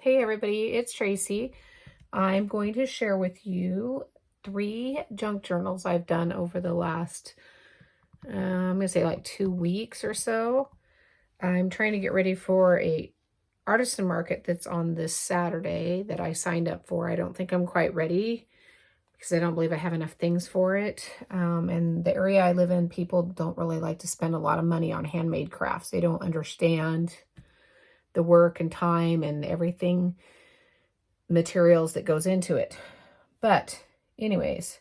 Hey everybody, it's Tracy. I'm going to share with you 3 junk journals I've done over the last, I'm going to say like 2 weeks or so. I'm trying to get ready for a artisan market that's on this Saturday that I signed up for. I don't think I'm quite ready because I don't believe I have enough things for it. And the area I live in, people don't really like to spend a lot of money on handmade crafts. They don't understand the work and time and everything materials that goes into it. But anyways,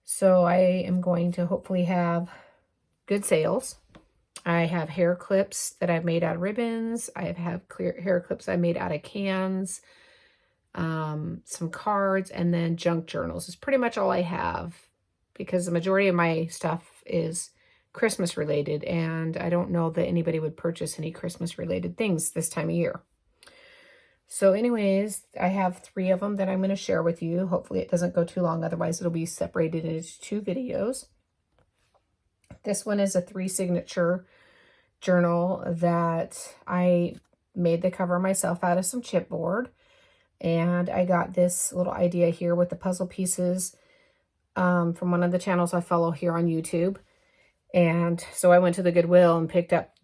so I am going to hopefully have good sales. I have hair clips that I've made out of ribbons. I have clear hair clips I made out of cans, some cards, and then junk journals is pretty much all I have because the majority of my stuff is Christmas related, and I don't know that anybody would purchase any Christmas related things this time of year. So anyways, I have 3 of them that I'm going to share with you. Hopefully it doesn't go too long. Otherwise, it'll be separated into 2 videos. This one is a 3 signature journal that I made the cover myself out of some chipboard. And I got this little idea here with the puzzle pieces from one of the channels I follow here on YouTube. And so I went to the Goodwill and picked up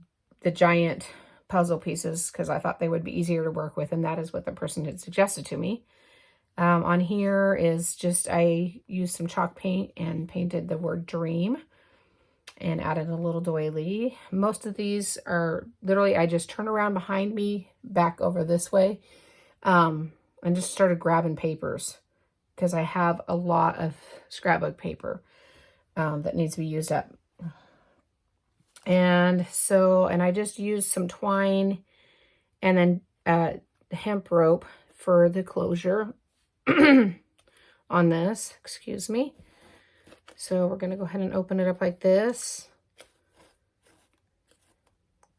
the giant puzzle pieces because I thought they would be easier to work with, and that is what the person had suggested to me. On here is just, I used some chalk paint and painted the word dream and added a little doily. Most of these are literally, I just turn around behind me, back over this way, and just started grabbing papers because I have a lot of scrapbook paper that needs to be used up. And so, and I just used some twine and then hemp rope for the closure on this, excuse me. So we're going to go ahead and open it up like this.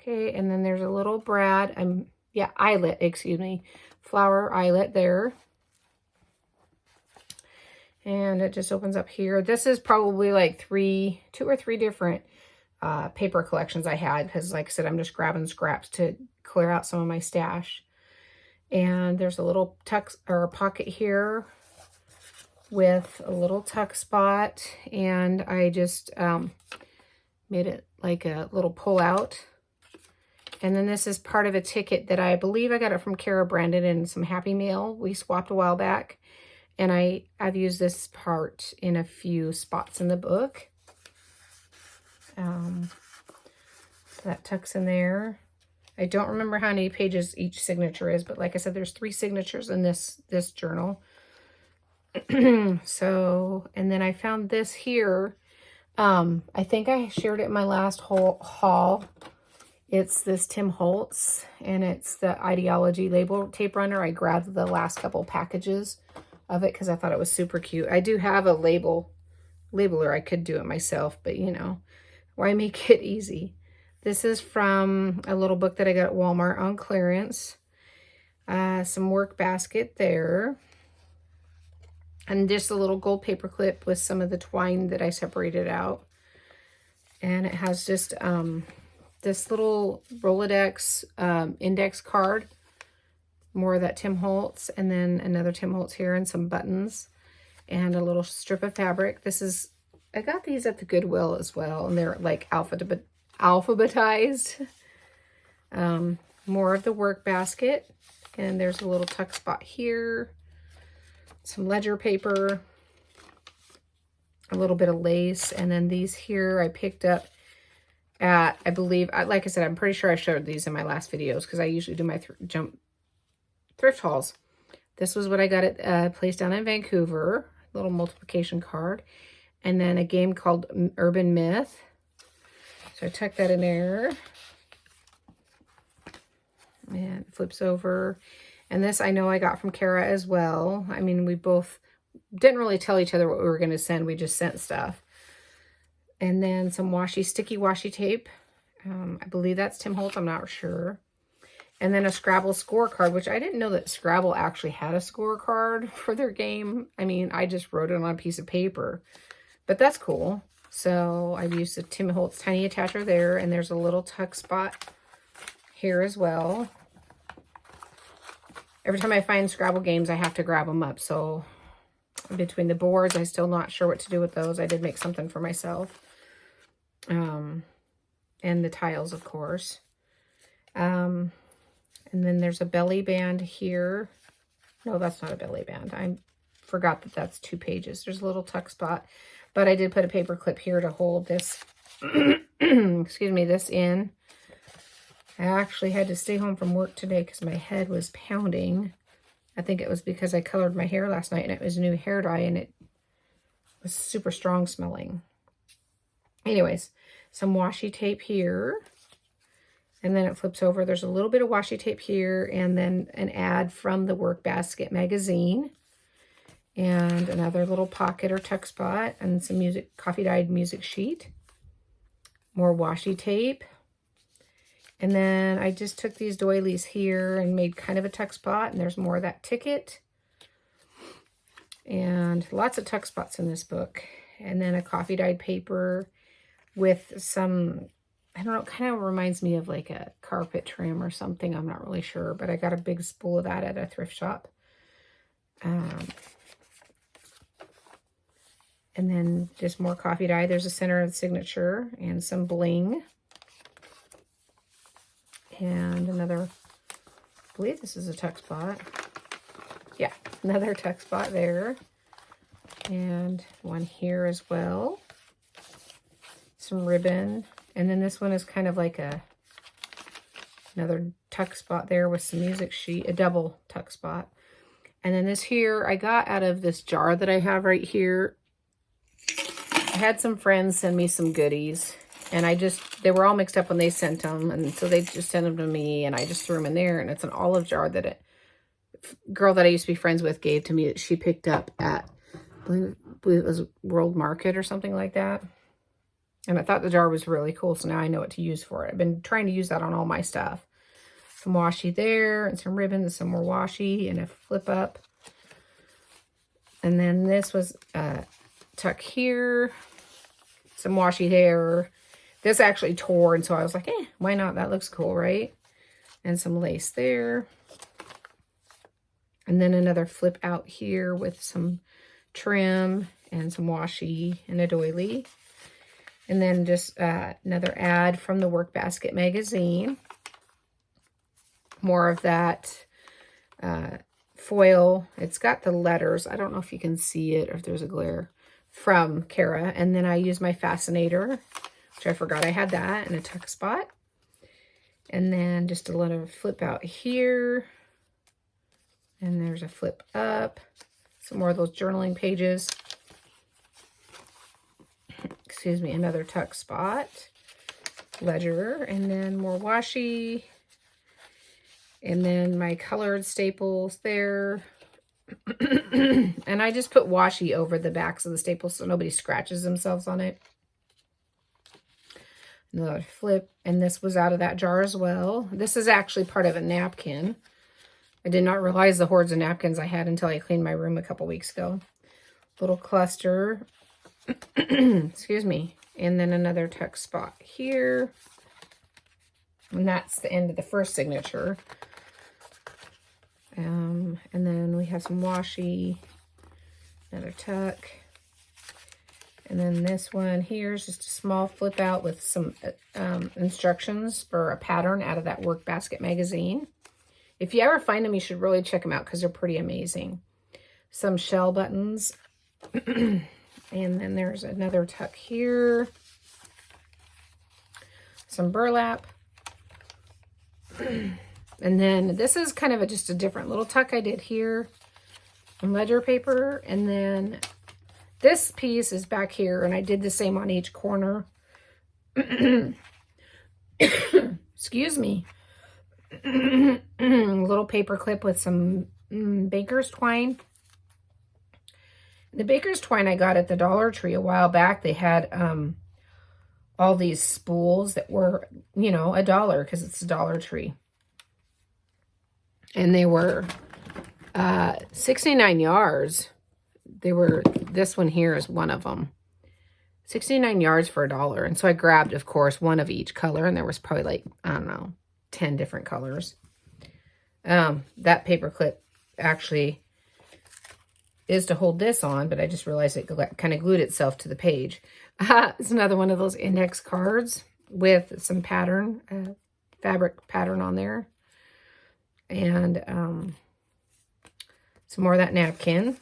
Okay, and then there's a little brad, eyelet, excuse me, flower eyelet there. And it just opens up here. This is probably like 2 or 3 different paper collections I had, because like I said, I'm just grabbing scraps to clear out some of my stash. And there's a little tuck or pocket here with a little tuck spot, and I just made it like a little pull out. And then this is part of a ticket that I believe I got it from Kara Brandon and some Happy Mail. We swapped a while back, and I've used this part in a few spots in the book. So that tucks in there. I don't remember how many pages each signature is, but like I said, there's 3 signatures in this journal. So, and then I found this here. I think I shared it in my last haul. It's this Tim Holtz, and it's the Ideology label tape runner. I grabbed the last couple packages of it because I thought it was super cute. I do have a labeler. I could do it myself, but you know, why make it easy? This is from a little book that I got at Walmart on clearance. Some work basket there. And just a little gold paper clip with some of the twine that I separated out. And it has just this little Rolodex index card. More of that Tim Holtz. And then another Tim Holtz here and some buttons. And a little strip of fabric. I got these at the Goodwill as well. And they're like alphabetized. More of the work basket. And there's a little tuck spot here. Some ledger paper. A little bit of lace. And then these here I picked up at, I believe, like I said, I'm pretty sure I showed these in my last videos because I usually do my thrift hauls. This was what I got at a place down in Vancouver. Little multiplication card. And then a game called Urban Myth. So I tucked that in there. And it flips over. And this I know I got from Kara as well. I mean, we both didn't really tell each other what we were going to send. We just sent stuff. And then some sticky washi tape. I believe that's Tim Holtz. I'm not sure. And then a Scrabble scorecard, which I didn't know that Scrabble actually had a scorecard for their game. I mean, I just wrote it on a piece of paper. But that's cool. So I've used the Tim Holtz tiny attacher there. And there's a little tuck spot here as well. every time I find Scrabble games, I have to grab them up. So between the boards, I'm still not sure what to do with those. I did make something for myself. And the tiles, of course. And then there's a belly band here. No, that's not a belly band. I forgot that that's 2 pages. There's a little tuck spot. But I did put a paper clip here to hold this, excuse me, this in. I actually had to stay home from work today because my head was pounding. I think it was because I colored my hair last night and it was new hair dye and it was super strong smelling. Anyways, some washi tape here. And then it flips over. There's a little bit of washi tape here and then an ad from the Work Basket magazine. And another little pocket or tuck spot and some music, coffee dyed music sheet. More washi tape. And then I just took these doilies here and made kind of a tuck spot. And there's more of that ticket. And lots of tuck spots in this book. And then a coffee dyed paper with some, I don't know, kind of reminds me of like a carpet trim or something. I'm not really sure. But I got a big spool of that at a thrift shop. And then just more coffee dye. There's a center of the signature and some bling. And another, I believe this is a tuck spot. Yeah, another tuck spot there. And one here as well. Some ribbon. And then this one is kind of like another tuck spot there with some music sheet, a double tuck spot. And then this here, I got out of this jar that I have right here. I had some friends send me some goodies. And they were all mixed up when they sent them. And so they just sent them to me. And I just threw them in there. And it's an olive jar that a girl that I used to be friends with gave to me that she picked up at, I believe it was World Market or something like that. And I thought the jar was really cool. So now I know what to use for it. I've been trying to use that on all my stuff. Some washi there and some ribbon and some more washi and a flip up. And then this was tuck here. Some washi there. This actually tore, and so I was like, why not? That looks cool, right? And some lace there. And then another flip out here with some trim and some washi and a doily. And then just another ad from the Work Basket magazine. More of that foil. It's got the letters. I don't know if you can see it or if there's a glare. From Kara. And then I use my fascinator, which I forgot I had that, and a tuck spot. And then just a little flip out here. And there's a flip up. Some more of those journaling pages. Excuse me, another tuck spot. Ledger, and then more washi. And then my colored staples there. And I just put washi over the backs of the staples so nobody scratches themselves on it. Another flip, and this was out of that jar as well. This is actually part of a napkin. I did not realize the hordes of napkins I had until I cleaned my room a couple weeks ago. Little cluster. Excuse me. And then another tuck spot here. And that's the end of the first signature. And then we have some washi, another tuck. And then this one here is just a small flip out with some instructions for a pattern out of that Work Basket magazine. If you ever find them, you should really check them out because they're pretty amazing. Some shell buttons. And then there's another tuck here. Some burlap. And then this is kind of just a different little tuck I did here on ledger paper. And then this piece is back here, and I did the same on each corner. Excuse me. Little paper clip with some baker's twine. The baker's twine I got at the Dollar Tree a while back. They had all these spools that were, you know, $1 because it's a Dollar Tree. And they were 69 yards. They were, this one here is one of them. 69 yards for $1. And so I grabbed, of course, one of each color. And there was probably like, I don't know, 10 different colors. That paper clip actually is to hold this on, but I just realized it kind of glued itself to the page. It's another one of those index cards with some pattern, fabric pattern on there. And some more of that napkin.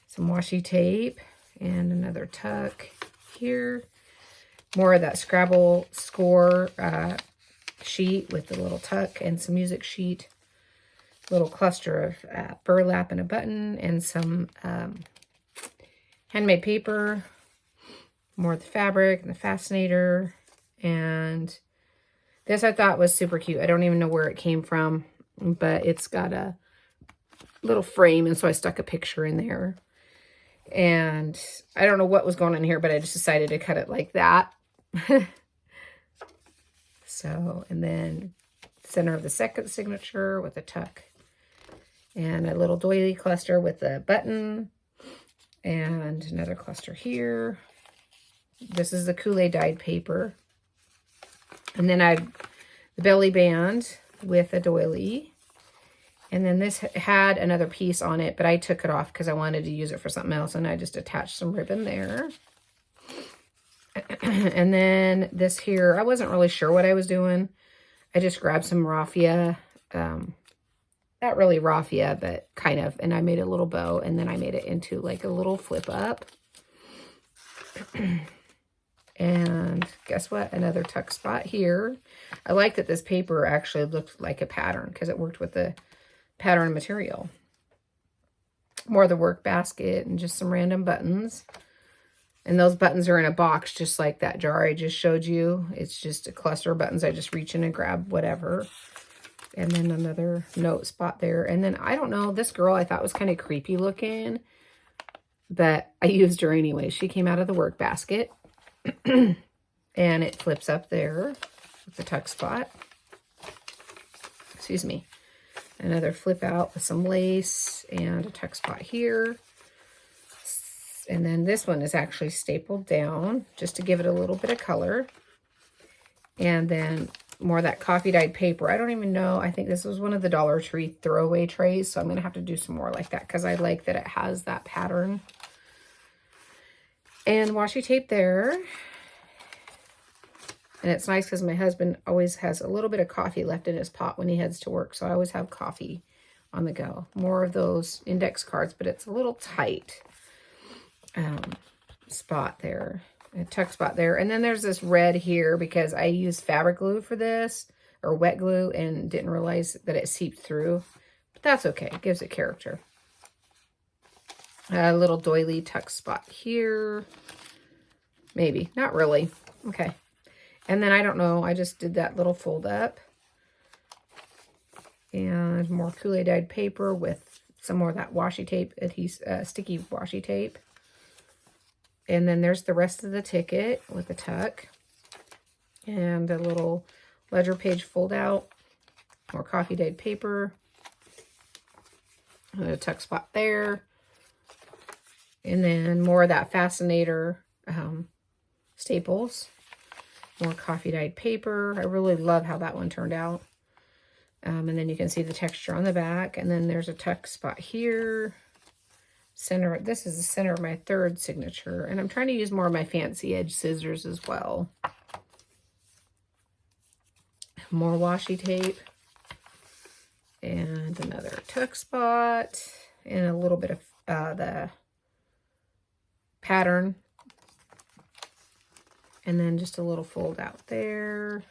Some washi tape and another tuck here. More of that Scrabble score sheet with the little tuck and some music sheet. Little cluster of burlap and a button and some handmade paper. More of the fabric and the fascinator. And this I thought was super cute. I don't even know where it came from, but it's got a little frame, and so I stuck a picture in there. And I don't know what was going on here, but I just decided to cut it like that. So, and then center of the second signature with a tuck. And a little doily cluster with a button. And another cluster here. This is the Kool-Aid dyed paper. And then the belly band with a doily. And then this had another piece on it, but I took it off because I wanted to use it for something else. And I just attached some ribbon there. And then this here, I wasn't really sure what I was doing. I just grabbed some raffia. Not really raffia, but kind of. And I made a little bow, and then I made it into like a little flip up. And guess what? Another tuck spot here. I like that this paper actually looked like a pattern because it worked with the pattern material. More of the work basket and just some random buttons. And those buttons are in a box just like that jar I just showed you. It's just a cluster of buttons. I just reach in and grab whatever. And then another note spot there. And then, I don't know, this girl I thought was kind of creepy looking, but I used her anyway. She came out of the work basket. And it flips up there with the tuck spot. Excuse me. Another flip out with some lace and a tuck spot here. And then this one is actually stapled down just to give it a little bit of color. And then more of that coffee dyed paper. I don't even know. I think this was one of the Dollar Tree throwaway trays. So I'm going to have to do some more like that because I like that it has that pattern. And washi tape there. And it's nice because my husband always has a little bit of coffee left in his pot when he heads to work. So I always have coffee on the go. More of those index cards, but it's a little tight spot there. A tuck spot there. And then there's this red here because I used fabric glue for this, or wet glue, and didn't realize that it seeped through. But that's okay. It gives it character. A little doily tuck spot here. Maybe. Not really. Okay. And then I don't know. I just did that little fold up. And more Kool-Aid dyed paper with some more of that washi tape, sticky washi tape. And then there's the rest of the ticket with a tuck. And a little ledger page fold out. More coffee dyed paper. And a tuck spot there. And then more of that fascinator staples. More coffee dyed paper. I really love how that one turned out. And then you can see the texture on the back. And then there's a tuck spot here. Center. This is the center of my third signature. And I'm trying to use more of my fancy edge scissors as well. More washi tape. And another tuck spot. And a little bit of the pattern. And then just a little fold out there.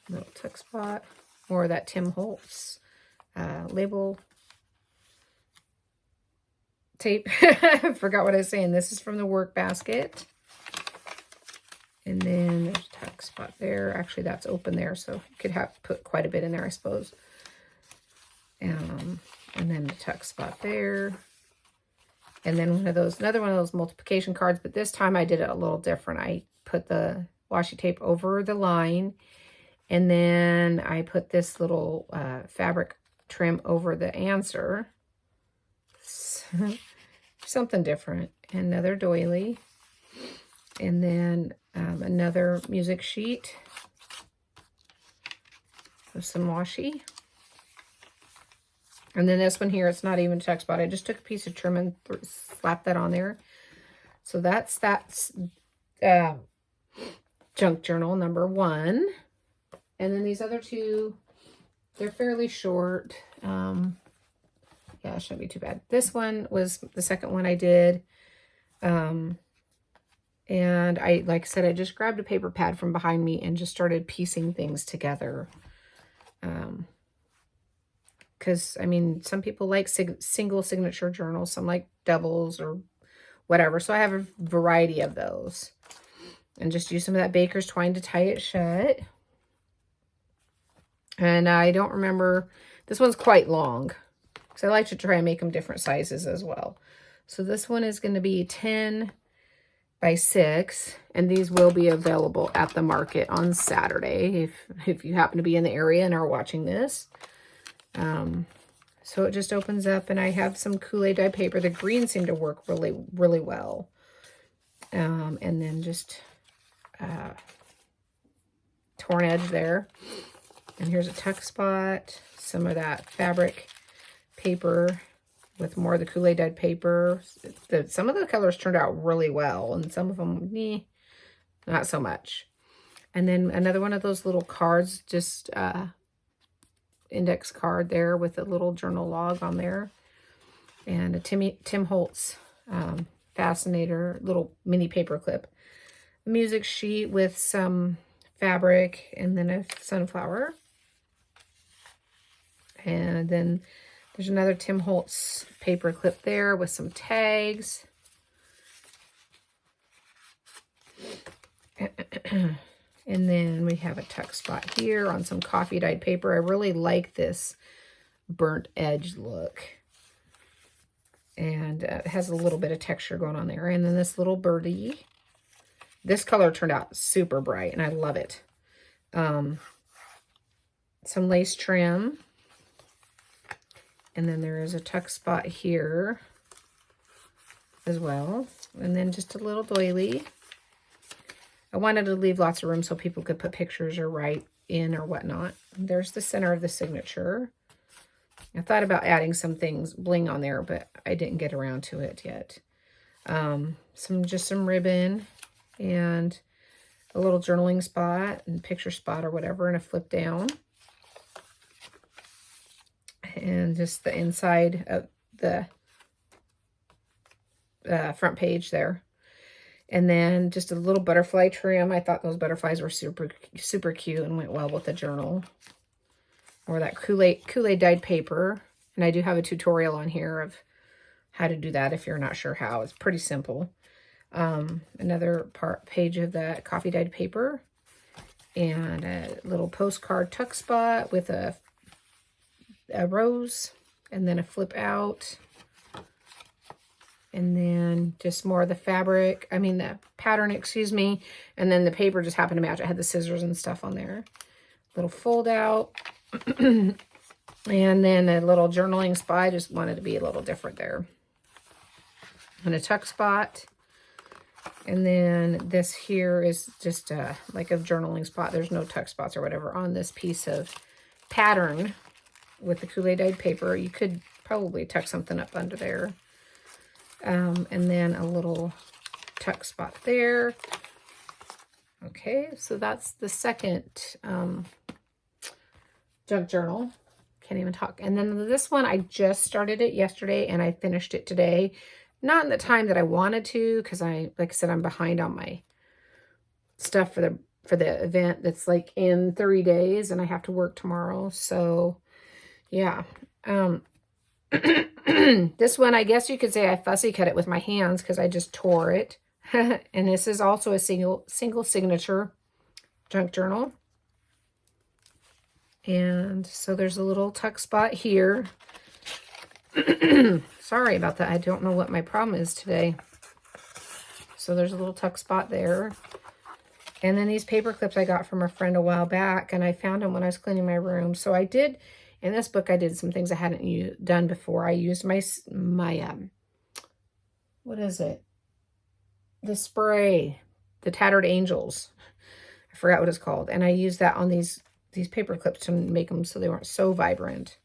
Little tuck spot. More of that Tim Holtz label tape. I forgot what I was saying. This is from the work basket. And then there's a tuck spot there. Actually, that's open there, so you could put quite a bit in there, I suppose. And then the tuck spot there. And then another one of those multiplication cards, but this time I did it a little different. I put the washi tape over the line, and then I put this little fabric trim over the answer. Something different. Another doily. And then another music sheet with some washi. And then this one here, it's not even text spot. I just took a piece of trim and slapped that on there. So that's junk journal number 1. And then these other 2, they're fairly short. Yeah, it shouldn't be too bad. This one was the second one I did. And I, like I said, I just grabbed a paper pad from behind me and just started piecing things together. Because, I mean, some people like single signature journals. Some like doubles or whatever. So I have a variety of those. And just use some of that baker's twine to tie it shut. And I don't remember, this one's quite long. So I like to try and make them different sizes as well. So this one is going to be 10 by 6. And these will be available at the market on Saturday if you happen to be in the area and are watching this. So it just opens up, and I have some Kool-Aid dyed paper. The green seemed to work really, really well. And then just torn edge there. And here's a tuck spot, some of that fabric paper with more of the Kool-Aid dyed paper. Some of the colors turned out really well, and some of them, not so much. And then another one of those little cards, just index card there with a little journal log on there. And a Tim Holtz fascinator, little mini paper clip. A music sheet with some fabric, and then a sunflower. And then there's another Tim Holtz paper clip there with some tags. And then we have a tuck spot here on some coffee dyed paper. I really like this burnt edge look. And it has a little bit of texture going on there. And then this little birdie. This color turned out super bright, and I love it. Some lace trim. And then there is a tuck spot here as well. And then just a little doily. I wanted to leave lots of room so people could put pictures or write in or whatnot. There's the center of the signature. I thought about adding some things, bling on there, but I didn't get around to it yet. Just some ribbon and a little journaling spot and picture spot or whatever, and a flip down. And just the inside of the front page there. And then just a little butterfly trim. I thought those butterflies were super, super cute and went well with the journal. Or that Kool-Aid dyed paper. And I do have a tutorial on here of how to do that if you're not sure how. It's pretty simple. Another page of that coffee dyed paper. And a little postcard tuck spot with a rose. And then a flip out. And then just more of the fabric. I mean, the pattern, excuse me. And then the paper just happened to match. I had the scissors and stuff on there. Little fold out. And then a little journaling spot. I just wanted to be a little different there. And a tuck spot. And then this here is just like a journaling spot. There's no tuck spots or whatever on this piece of pattern with the Kool-Aid dyed paper. You could probably tuck something up under there. And then a little tuck spot there. Okay, so that's the second junk journal. Can't even talk. And then this one, I just started it yesterday and I finished it today. Not in the time that I wanted to, because like I said, I'm behind on my stuff for the event that's like in 3 days, and I have to work tomorrow. So yeah. This one, I guess you could say I fussy cut it with my hands because I just tore it. And this is also a single signature junk journal. And so there's a little tuck spot here. Sorry about that. I don't know what my problem is today. So there's a little tuck spot there. And then these paper clips I got from a friend a while back, and I found them when I was cleaning my room. So I did, in this book, I did some things I hadn't done before. I used my what is it? The spray. the Tattered Angels. I forgot what it's called. And I used that on these paper clips to make them so they weren't so vibrant.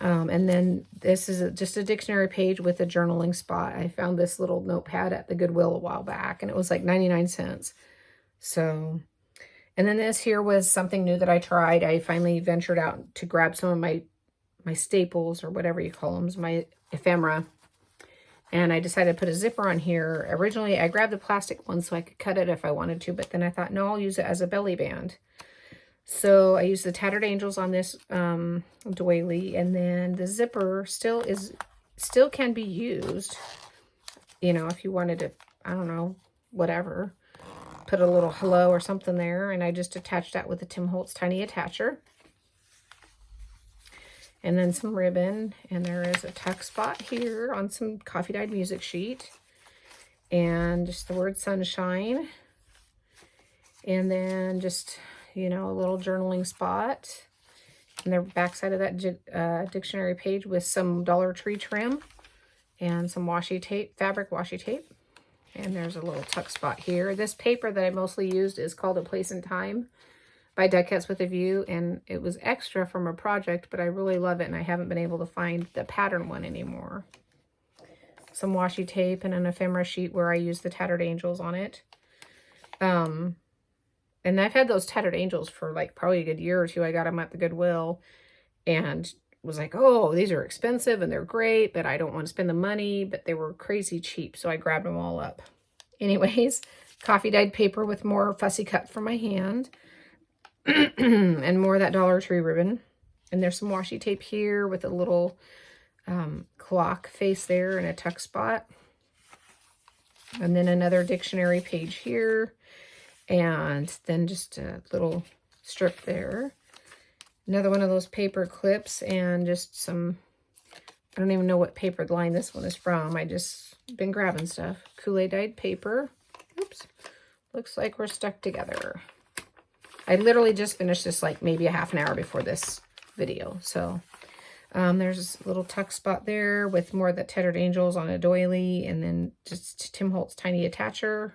And then this is just a dictionary page with a journaling spot. I found this little notepad at the Goodwill a while back, and it was like 99 cents. So, and then this here was something new that I tried. I finally ventured out to grab some of my staples, or whatever you call them, my ephemera. And I decided to put a zipper on here. Originally, I grabbed the plastic one so I could cut it if I wanted to, but then I thought, no, I'll use it as a belly band. So I used the Tattered Angels on this doily, and then the zipper still can be used, you know, if you wanted to, I don't know, whatever. Put a little hello or something there, and I just attached that with the Tim Holtz Tiny Attacher. And then some ribbon, and there is a tuck spot here on some coffee dyed music sheet. And just the word sunshine. And then just, you know, a little journaling spot. And the back side of that dictionary page with some Dollar Tree trim and some washi tape, fabric washi tape. And there's a little tuck spot here. This paper that I mostly used is called A Place and Time by Deckets with a View, and it was extra from a project, but I really love it, and I haven't been able to find the pattern one anymore. Some washi tape and an ephemera sheet where I used the Tattered Angels on it. And I've had those Tattered Angels for like probably a good year or two. I got them at the Goodwill and was like, oh, these are expensive and they're great, but I don't want to spend the money, but they were crazy cheap, so I grabbed them all up. Anyways, coffee dyed paper with more fussy cut for my hand. And more of that Dollar Tree ribbon. And there's some washi tape here with a little clock face there and a tuck spot. And then another dictionary page here. And then just a little strip there. Another one of those paper clips and just some, I don't even know what paper line this one is from. I just been grabbing stuff. Kool-Aid dyed paper. Oops. Looks like we're stuck together. I literally just finished this like maybe a half an hour before this video. So there's a little tuck spot there with more of the Tattered Angels on a doily, and then just Tim Holtz Tiny Attacher.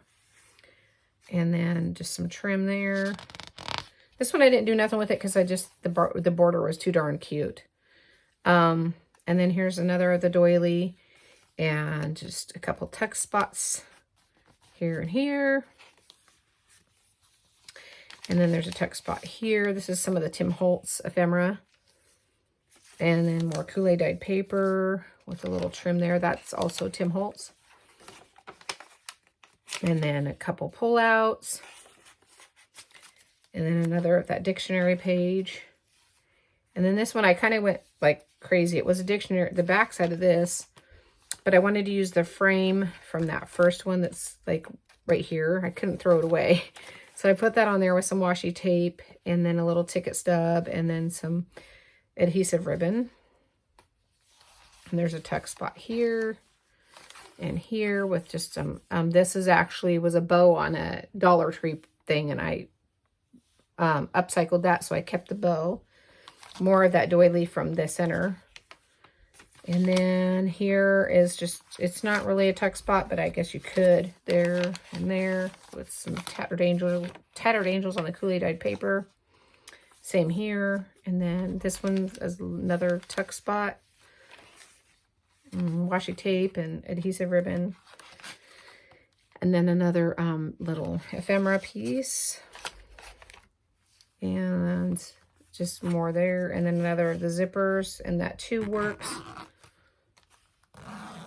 And then just some trim there. This one I didn't do nothing with it because I just, the border was too darn cute. And then here's another of the doily, and just a couple tuck spots here and here. And then there's a tuck spot here. This is some of the Tim Holtz ephemera. And then more Kool-Aid dyed paper with a little trim there. That's also Tim Holtz. And then a couple pullouts. And then another of that dictionary page. And then this one I kind of went like crazy. It was a dictionary, the back side of this. But I wanted to use the frame from that first one that's like right here. I couldn't throw it away. So I put that on there with some washi tape and then a little ticket stub and then some adhesive ribbon. And there's a tuck spot here and here with just some, this is actually was a bow on a Dollar Tree thing, and I upcycled that, so I kept the bow. More of that doily from the center. And then here is just, it's not really a tuck spot, but I guess you could there and there with some Tattered Angels on the Kool-Aid dyed paper. Same here. And then this one is another tuck spot. Washi tape and adhesive ribbon. And then another little ephemera piece. And just more there. And then another of the zippers. And that too works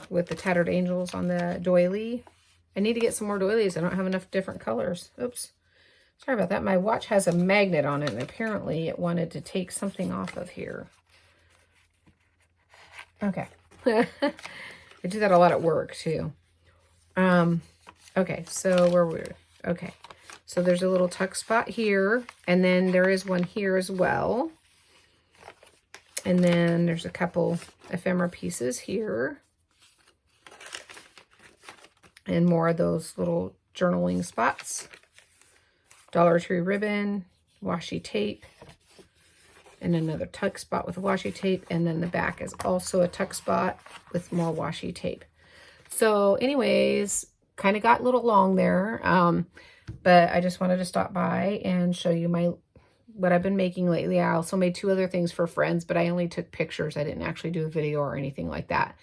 with the Tattered Angels on the doily. I need to get some more doilies. I don't have enough different colors. Oops. Sorry about that. My watch has a magnet on it, and apparently it wanted to take something off of here. Okay. I do that a lot at work, too. Okay, so where we're... Okay. So there's a little tuck spot here, and then there is one here as well. And then there's a couple ephemera pieces here. And more of those little journaling spots. Dollar Tree ribbon, washi tape, and another tuck spot with washi tape. And then the back is also a tuck spot with more washi tape. So anyways, kind of got a little long there. But I just wanted to stop by and show you what I've been making lately. I also made 2 other things for friends, but I only took pictures. I didn't actually do a video or anything like that.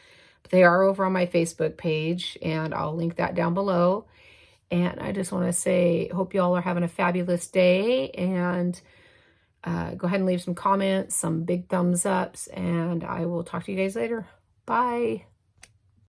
But they are over on my Facebook page, and I'll link that down below. And I just want to say, hope y'all are having a fabulous day, and go ahead and leave some comments, some big thumbs ups, and I will talk to you guys later. Bye.